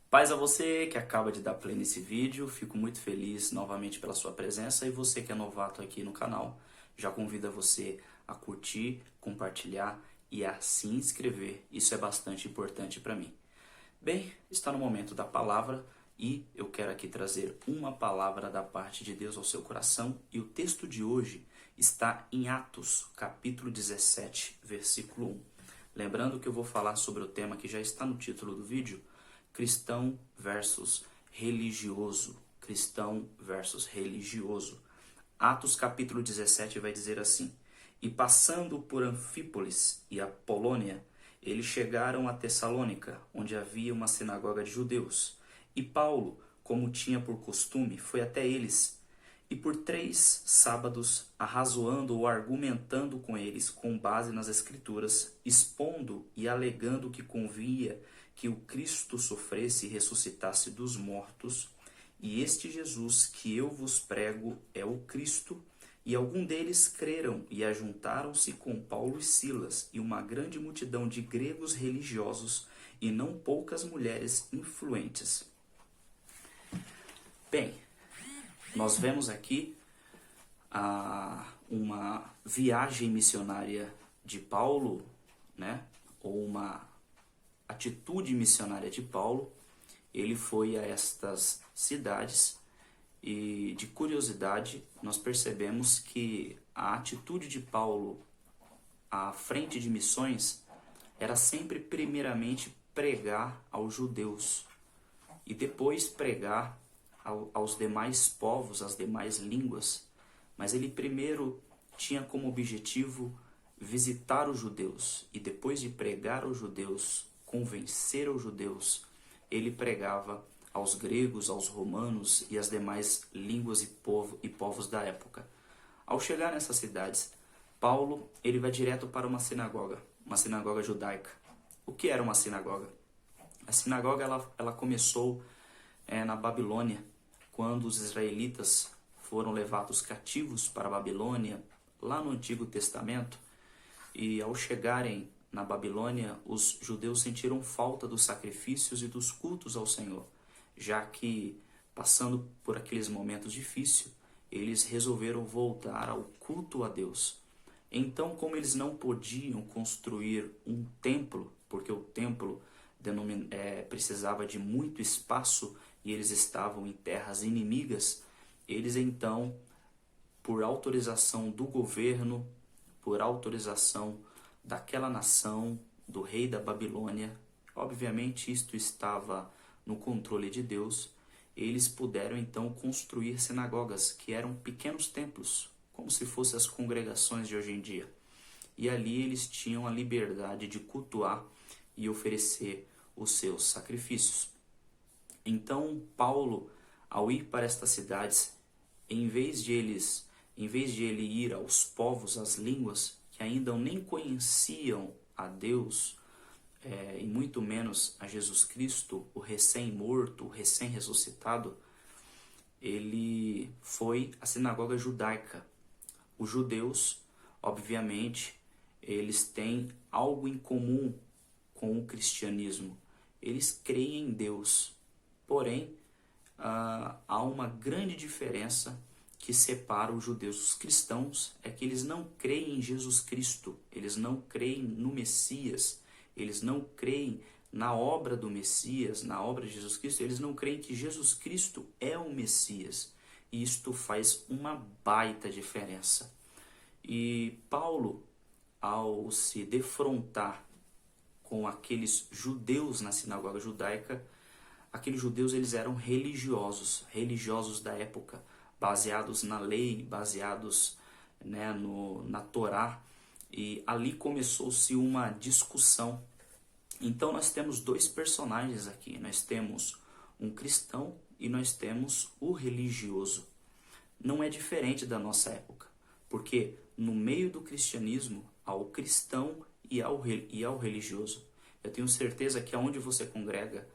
Paz a você que acaba de dar play nesse vídeo, fico muito feliz novamente pela sua presença e você que é novato aqui no canal, já convido você a curtir, compartilhar e a se inscrever, isso é bastante importante para mim. Bem, está no momento da palavra e eu quero aqui trazer uma palavra da parte de Deus ao seu coração e o texto de hoje está em Atos, capítulo 17, versículo 1. Lembrando que eu vou falar sobre o tema que já está no título do vídeo, cristão versus religioso. Cristão versus religioso. Atos capítulo 17 vai dizer assim: E passando por Anfípolis e Apolônia, eles chegaram a Tessalônica, onde havia uma sinagoga de judeus. E Paulo, como tinha por costume, foi até eles. E por 3 sábados, arrazoando ou argumentando com eles com base nas Escrituras, expondo e alegando que convinha que o Cristo sofresse e ressuscitasse dos mortos, e este Jesus que eu vos prego é o Cristo. E algum deles creram e ajuntaram-se com Paulo e Silas e uma grande multidão de gregos religiosos e não poucas mulheres influentes. Bem, nós vemos aqui uma viagem missionária de Paulo, né? Ou uma atitude missionária de Paulo. Ele foi a estas cidades e, de curiosidade, nós percebemos que a atitude de Paulo à frente de missões era sempre primeiramente pregar aos judeus e depois pregar aos demais povos, às demais línguas. Mas ele primeiro tinha como objetivo visitar os judeus e depois de pregar aos judeus, convencer os judeus, ele pregava aos gregos, aos romanos e às demais línguas e povos da época. Ao chegar nessas cidades, Paulo ele vai direto para uma sinagoga judaica. O que era uma sinagoga? A sinagoga ela começou na Babilônia, quando os israelitas foram levados cativos para a Babilônia, lá no Antigo Testamento, e ao chegarem na Babilônia, os judeus sentiram falta dos sacrifícios e dos cultos ao Senhor, já que, passando por aqueles momentos difíceis, eles resolveram voltar ao culto a Deus. Então, como eles não podiam construir um templo, porque o templo precisava de muito espaço e eles estavam em terras inimigas, eles então, por autorização do governo, por autorização daquela nação, do rei da Babilônia, obviamente isto estava no controle de Deus, eles puderam então construir sinagogas, que eram pequenos templos, como se fossem as congregações de hoje em dia. E ali eles tinham a liberdade de cultuar e oferecer os seus sacrifícios. Então Paulo, ao ir para estas cidades, em vez de ele ir aos povos, às línguas, que ainda nem conheciam a Deus, e muito menos a Jesus Cristo, o recém-morto, o recém-ressuscitado, ele foi à sinagoga judaica. Os judeus, obviamente, eles têm algo em comum com o cristianismo. Eles creem em Deus, porém, há uma grande diferença que separa os judeus dos cristãos, é que eles não creem em Jesus Cristo, eles não creem no Messias, eles não creem na obra do Messias, na obra de Jesus Cristo, eles não creem que Jesus Cristo é o Messias. E isto faz uma baita diferença. E Paulo, ao se defrontar com aqueles judeus na sinagoga judaica, aqueles judeus eles eram religiosos da época, baseados na lei, baseados na Torá, e ali começou-se uma discussão. Então nós temos 2 personagens aqui, nós temos um cristão e nós temos o religioso. Não é diferente da nossa época, porque no meio do cristianismo há o cristão e ao religioso. Eu tenho certeza que aonde você congrega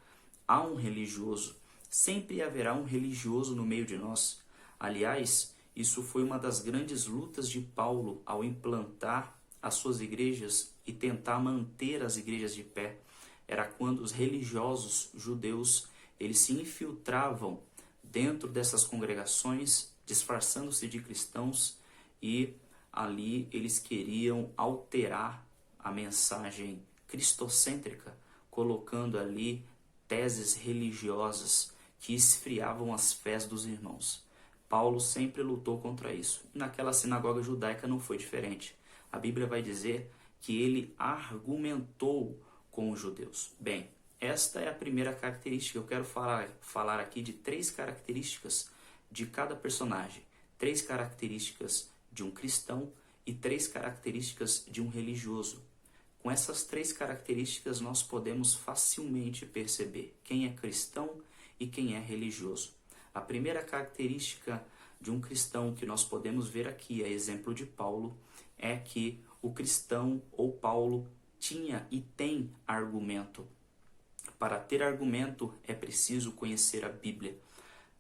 há um religioso, sempre haverá um religioso no meio de nós. Aliás, isso foi uma das grandes lutas de Paulo ao implantar as suas igrejas e tentar manter as igrejas de pé. Era quando os religiosos judeus eles se infiltravam dentro dessas congregações, disfarçando-se de cristãos, e ali eles queriam alterar a mensagem cristocêntrica, colocando ali teses religiosas que esfriavam as fés dos irmãos. Paulo sempre lutou contra isso. E naquela sinagoga judaica não foi diferente. A Bíblia vai dizer que ele argumentou com os judeus. Bem, esta é a primeira característica. Eu quero falar aqui de 3 características de cada personagem. 3 características de um cristão e 3 características de um religioso. Com essas 3 características nós podemos facilmente perceber quem é cristão e quem é religioso. A primeira característica de um cristão que nós podemos ver aqui, a exemplo de Paulo, é que o cristão ou Paulo tinha e tem argumento. Para ter argumento é preciso conhecer a Bíblia.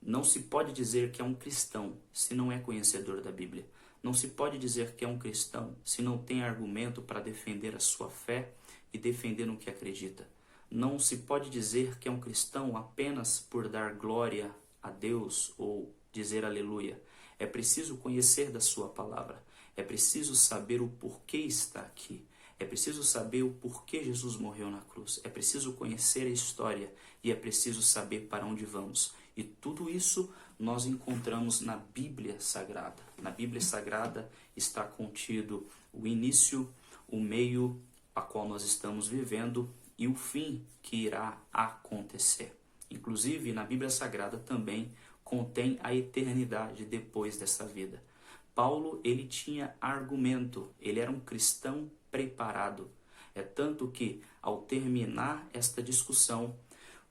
Não se pode dizer que é um cristão se não é conhecedor da Bíblia. Não se pode dizer que é um cristão se não tem argumento para defender a sua fé e defender no que acredita. Não se pode dizer que é um cristão apenas por dar glória a Deus ou dizer aleluia. É preciso conhecer da sua palavra. É preciso saber o porquê está aqui. É preciso saber o porquê Jesus morreu na cruz. É preciso conhecer a história e é preciso saber para onde vamos. E tudo isso nós encontramos na Bíblia Sagrada. Na Bíblia Sagrada está contido o início, o meio a qual nós estamos vivendo e o fim que irá acontecer. Inclusive, na Bíblia Sagrada também contém a eternidade depois dessa vida. Paulo, ele tinha argumento, ele era um cristão preparado. É tanto que, ao terminar esta discussão,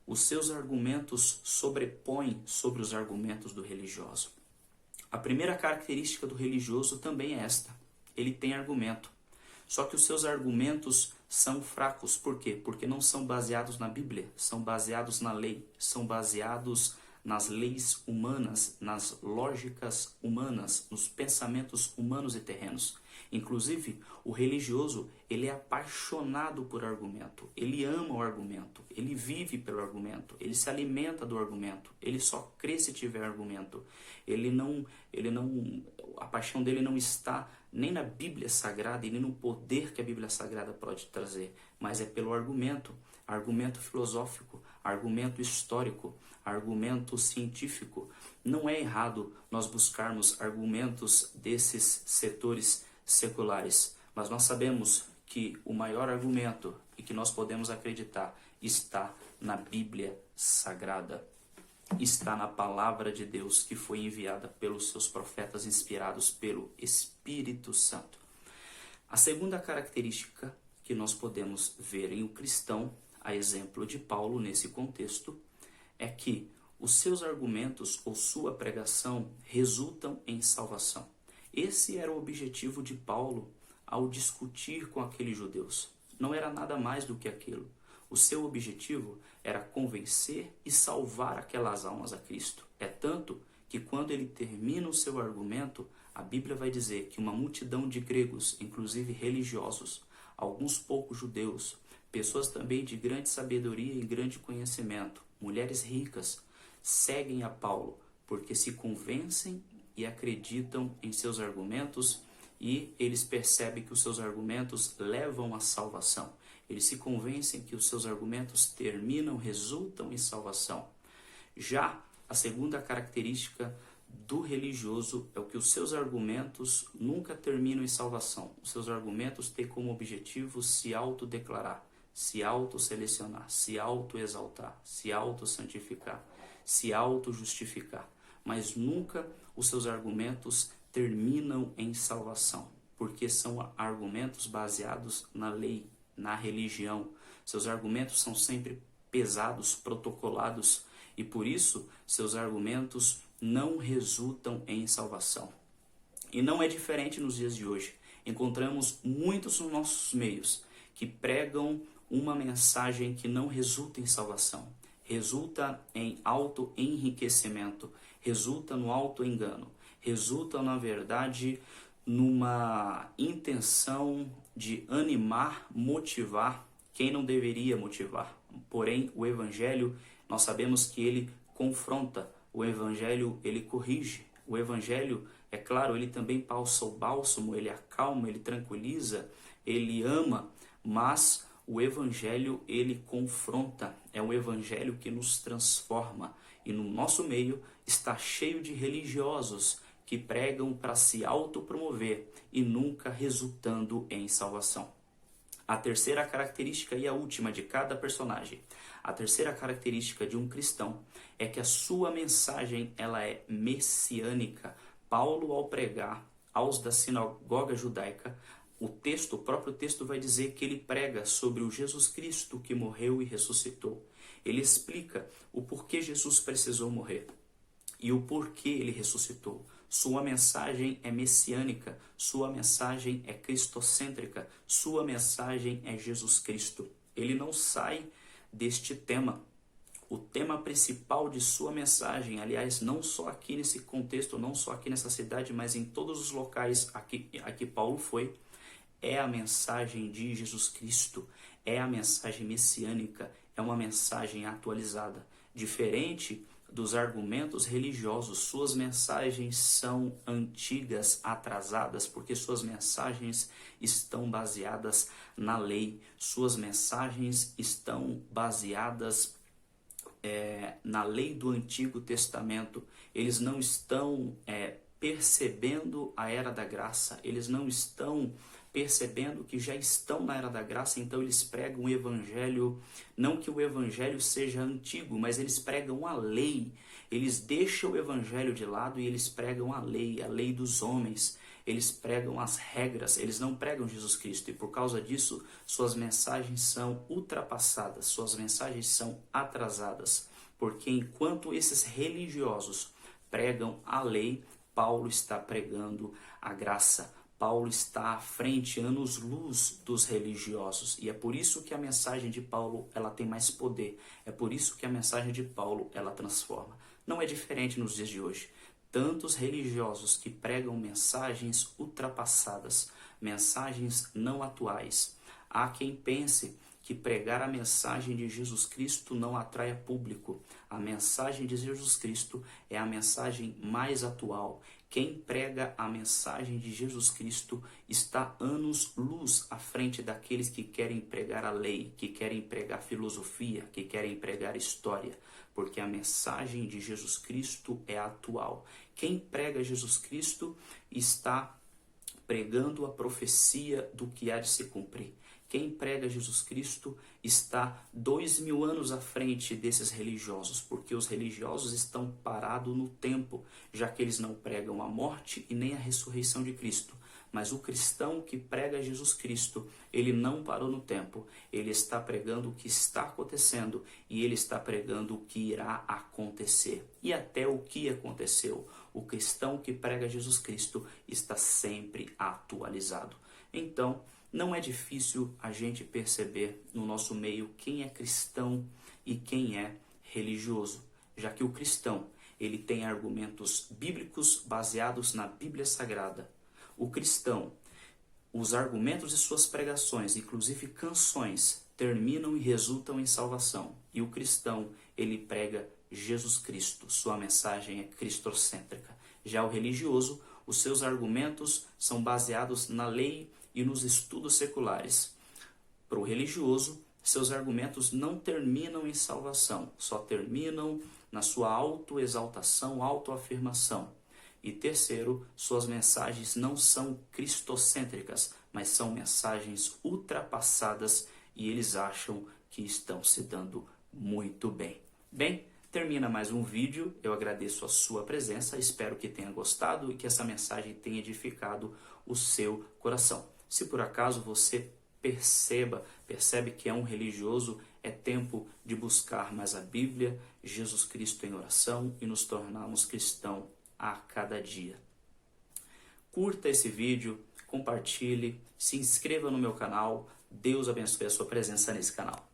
os seus argumentos sobrepõem sobre os argumentos do religioso. A primeira característica do religioso também é esta. Ele tem argumento. Só que os seus argumentos são fracos. Por quê? Porque não são baseados na Bíblia, são baseados na lei, são baseados nas leis humanas, nas lógicas humanas, nos pensamentos humanos e terrenos. Inclusive, o religioso, ele é apaixonado por argumento, ele ama o argumento, ele vive pelo argumento, ele se alimenta do argumento, ele só crê se tiver argumento. A paixão dele não está nem na Bíblia Sagrada e nem no poder que a Bíblia Sagrada pode trazer, mas é pelo argumento, argumento filosófico, argumento histórico, argumento científico. Não é errado nós buscarmos argumentos desses setores seculares, mas nós sabemos que o maior argumento e que nós podemos acreditar está na Bíblia Sagrada, está na palavra de Deus que foi enviada pelos seus profetas inspirados pelo Espírito Santo. A segunda característica que nós podemos ver em um cristão, a exemplo de Paulo nesse contexto, é que os seus argumentos ou sua pregação resultam em salvação. Esse era o objetivo de Paulo ao discutir com aqueles judeus. Não era nada mais do que aquilo. O seu objetivo era convencer e salvar aquelas almas a Cristo. É tanto que quando ele termina o seu argumento, a Bíblia vai dizer que uma multidão de gregos, inclusive religiosos, alguns poucos judeus, pessoas também de grande sabedoria e grande conhecimento, mulheres ricas, seguem a Paulo porque se convencem e acreditam em seus argumentos e eles percebem que os seus argumentos levam à salvação. Eles se convencem que os seus argumentos resultam em salvação. Já a segunda característica do religioso é o que os seus argumentos nunca terminam em salvação. Os seus argumentos têm como objetivo se autodeclarar, se autoselecionar, se autoexaltar, se autossantificar, se autojustificar. Mas nunca os seus argumentos terminam em salvação, porque são argumentos baseados na lei, na religião. Seus argumentos são sempre pesados, protocolados, e por isso seus argumentos não resultam em salvação. E não é diferente nos dias de hoje. Encontramos muitos nos nossos meios que pregam uma mensagem que não resulta em salvação, resulta em auto-enriquecimento, resulta no auto-engano, resulta, na verdade, numa intenção de animar, motivar quem não deveria motivar. Porém, o Evangelho Nós sabemos que ele confronta, o evangelho ele corrige. O evangelho, é claro, ele também passa o bálsamo, ele acalma, ele tranquiliza, ele ama, mas o evangelho ele confronta, é um evangelho que nos transforma. E no nosso meio está cheio de religiosos que pregam para se autopromover e nunca resultando em salvação. A terceira característica e a última de cada personagem. A terceira característica de um cristão é que a sua mensagem ela é messiânica. Paulo, ao pregar aos da sinagoga judaica, o próprio texto vai dizer que ele prega sobre o Jesus Cristo que morreu e ressuscitou. Ele explica o porquê Jesus precisou morrer e o porquê ele ressuscitou. Sua mensagem é messiânica, sua mensagem é cristocêntrica, sua mensagem é Jesus Cristo. Ele não sai deste tema. O tema principal de sua mensagem, aliás, não só aqui nesse contexto, não só aqui nessa cidade, mas em todos os locais a que Paulo foi, é a mensagem de Jesus Cristo, é a mensagem messiânica, é uma mensagem atualizada. Diferente dos argumentos religiosos, suas mensagens são antigas, atrasadas, porque suas mensagens estão baseadas na lei, suas mensagens estão baseadas na lei do Antigo Testamento. Eles não estão percebendo a era da graça, eles não estão percebendo que já estão na era da graça, então eles pregam o evangelho, não que o evangelho seja antigo, mas eles pregam a lei, eles deixam o evangelho de lado e eles pregam a lei dos homens, eles pregam as regras, eles não pregam Jesus Cristo, e por causa disso suas mensagens são ultrapassadas, suas mensagens são atrasadas, porque enquanto esses religiosos pregam a lei, Paulo está pregando a graça. Paulo está à frente, anos-luz dos religiosos. E é por isso que a mensagem de Paulo ela tem mais poder. É por isso que a mensagem de Paulo ela transforma. Não é diferente nos dias de hoje. Tantos religiosos que pregam mensagens ultrapassadas, mensagens não atuais. Há quem pense que pregar a mensagem de Jesus Cristo não atrai público. A mensagem de Jesus Cristo é a mensagem mais atual. Quem prega a mensagem de Jesus Cristo está anos-luz à frente daqueles que querem pregar a lei, que querem pregar filosofia, que querem pregar história, porque a mensagem de Jesus Cristo é atual. Quem prega Jesus Cristo está pregando a profecia do que há de se cumprir. Quem prega Jesus Cristo está 2000 anos à frente desses religiosos, porque os religiosos estão parados no tempo, já que eles não pregam a morte e nem a ressurreição de Cristo. Mas o cristão que prega Jesus Cristo, ele não parou no tempo, ele está pregando o que está acontecendo e ele está pregando o que irá acontecer. E até o que aconteceu, o cristão que prega Jesus Cristo está sempre atualizado. Então, não é difícil a gente perceber no nosso meio quem é cristão e quem é religioso, já que o cristão ele tem argumentos bíblicos baseados na Bíblia Sagrada. O cristão, os argumentos de suas pregações, inclusive canções, terminam e resultam em salvação. E o cristão, ele prega Jesus Cristo, sua mensagem é cristocêntrica. Já o religioso, os seus argumentos são baseados na lei e nos estudos seculares. Para o religioso, seus argumentos não terminam em salvação, só terminam na sua autoexaltação, autoafirmação. E terceiro, suas mensagens não são cristocêntricas, mas são mensagens ultrapassadas e eles acham que estão se dando muito bem. Bem, termina mais um vídeo, eu agradeço a sua presença, espero que tenha gostado e que essa mensagem tenha edificado o seu coração. Se por acaso você percebe que é um religioso, é tempo de buscar mais a Bíblia, Jesus Cristo em oração e nos tornarmos cristãos a cada dia. Curta esse vídeo, compartilhe, se inscreva no meu canal. Deus abençoe a sua presença nesse canal.